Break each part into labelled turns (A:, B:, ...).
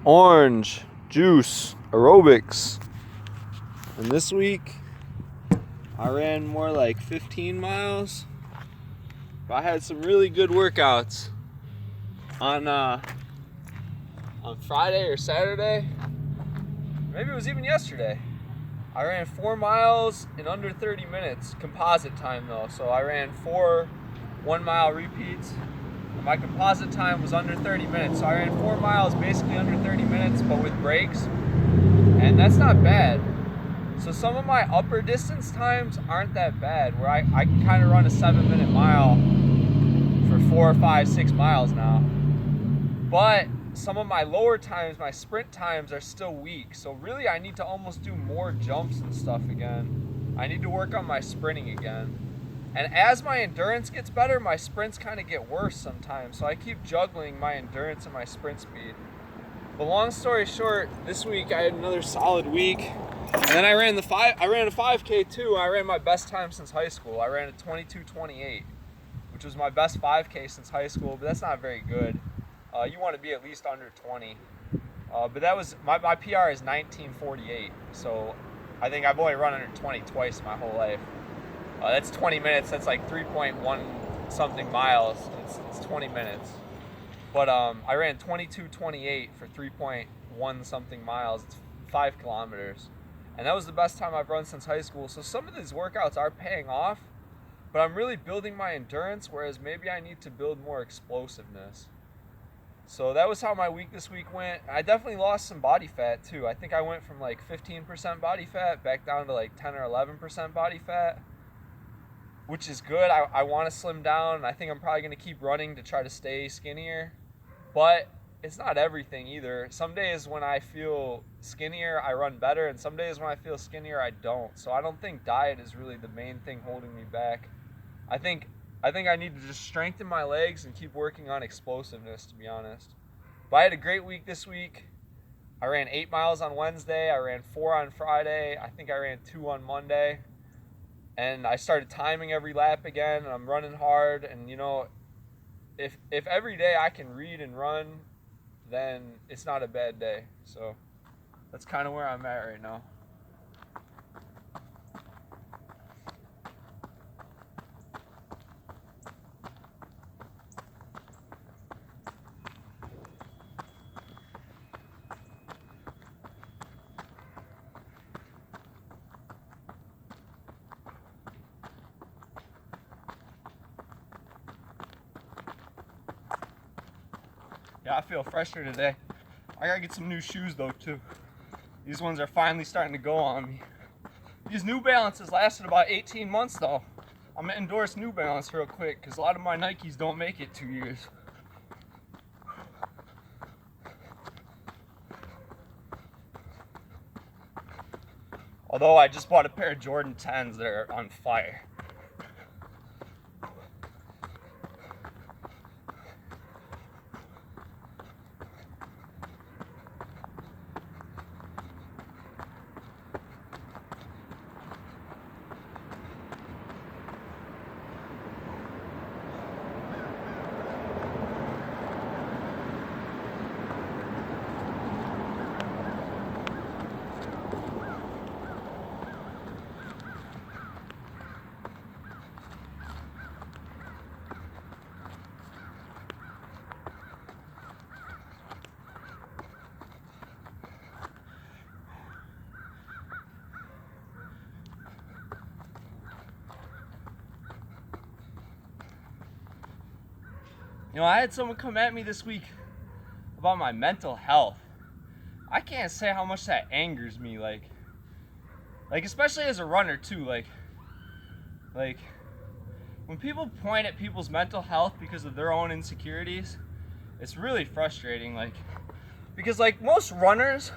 A: orange juice aerobics. And this week I ran more like 15 miles. But I had some really good workouts on Friday or Saturday. Maybe it was even yesterday. I ran 4 miles in under 30 minutes, composite time though. So I ran 4 1-mile repeats. And my composite time was under 30 minutes. So I ran 4 miles basically under 30 minutes, but with breaks. And that's not bad. So some of my upper distance times aren't that bad, where I can kind of run a 7-minute mile for 4, 5, 6 miles now. But some of my lower times, my sprint times, are still weak. So really I need to almost do more jumps and stuff again. I need to work on my sprinting again. And as my endurance gets better, my sprints kind of get worse sometimes. So I keep juggling my endurance and my sprint speed. But long story short, this week I had another solid week. And then I ran a 5K too. I ran my best time since high school. I ran a 22:28, which was my best 5K since high school, but that's not very good. You want to be at least under 20. But that was my PR is 19:48. So I think I've only run under 20 twice my whole life. That's 20 minutes. That's like 3.1 something miles. It's 20 minutes. But I ran 22:28 for 3.1 something miles. It's 5 kilometers. And that was the best time I've run since high school. So some of these workouts are paying off, but I'm really building my endurance, whereas maybe I need to build more explosiveness. So that was how my week this week went. I definitely lost some body fat too. I think I went from like 15% body fat back down to like 10 or 11% body fat, which is good. I want to slim down. I think I'm probably going to keep running to try to stay skinnier, but it's not everything either. Some days when I feel skinnier, I run better, and some days when I feel skinnier, I don't. So I don't think diet is really the main thing holding me back. I think I need to just strengthen my legs and keep working on explosiveness, to be honest. But I had a great week this week. I ran 8 miles on Wednesday. I ran 4 on Friday. I think I ran 2 on Monday. And I started timing every lap again, and I'm running hard. And, you know, if every day I can read and run, then it's not a bad day. So that's kind of where I'm at right now. Yeah, I feel fresher today. I gotta get some new shoes though too. These ones are finally starting to go on me. These New Balances lasted about 18 months though. I'm gonna endorse New Balance real quick because a lot of my Nikes don't make it 2 years. Although I just bought a pair of Jordan 10s that are on fire. You know, I had someone come at me this week about my mental health. I can't say how much that angers me, like especially as a runner too, like when people point at people's mental health because of their own insecurities, it's really frustrating, because most runners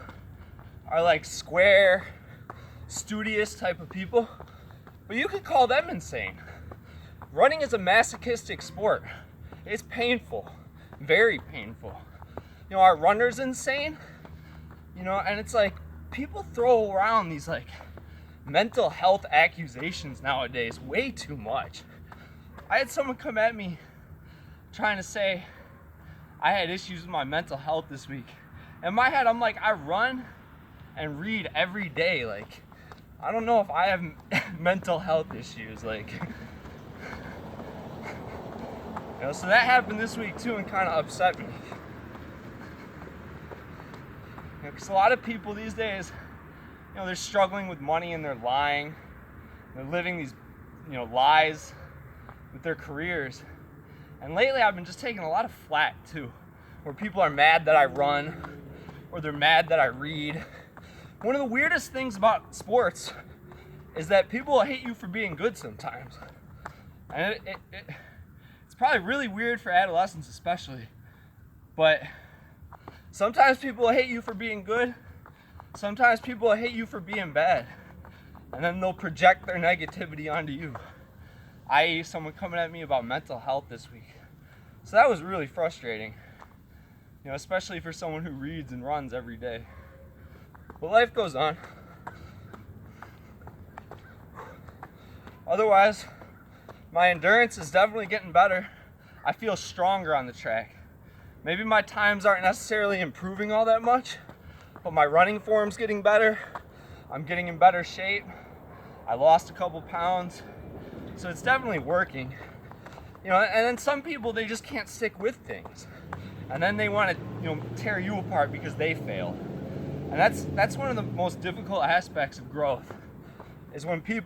A: are like square, studious type of people, but you could call them insane. Running is a masochistic sport. It's painful, very painful. You know, our runner's insane, you know, and it's like people throw around these like mental health accusations nowadays way too much. I had someone come at me trying to say I had issues with my mental health this week, In my head, I'm like, I run and read every day. Like, I don't know if I have mental health issues. Like, so that happened this week too, and kind of upset me. Because a lot of people these days, they're struggling with money and they're lying. They're living these, lies with their careers. And lately I've been just taking a lot of flack too, where people are mad that I run, or they're mad that I read. One of the weirdest things about sports is that people hate you for being good sometimes. And it's probably really weird for adolescents especially, but sometimes people hate you for being good, sometimes people hate you for being bad, and then they'll project their negativity onto you. I.e. someone coming at me about mental health this week. So that was really frustrating, especially for someone who reads and runs every day. But life goes on. Otherwise, my endurance is definitely getting better. I feel stronger on the track. Maybe my times aren't necessarily improving all that much, but my running form's getting better. I'm getting in better shape. I lost a couple pounds. So it's definitely working. And then some people, they just can't stick with things. And then they want to, tear you apart because they fail. And that's one of the most difficult aspects of growth, is when people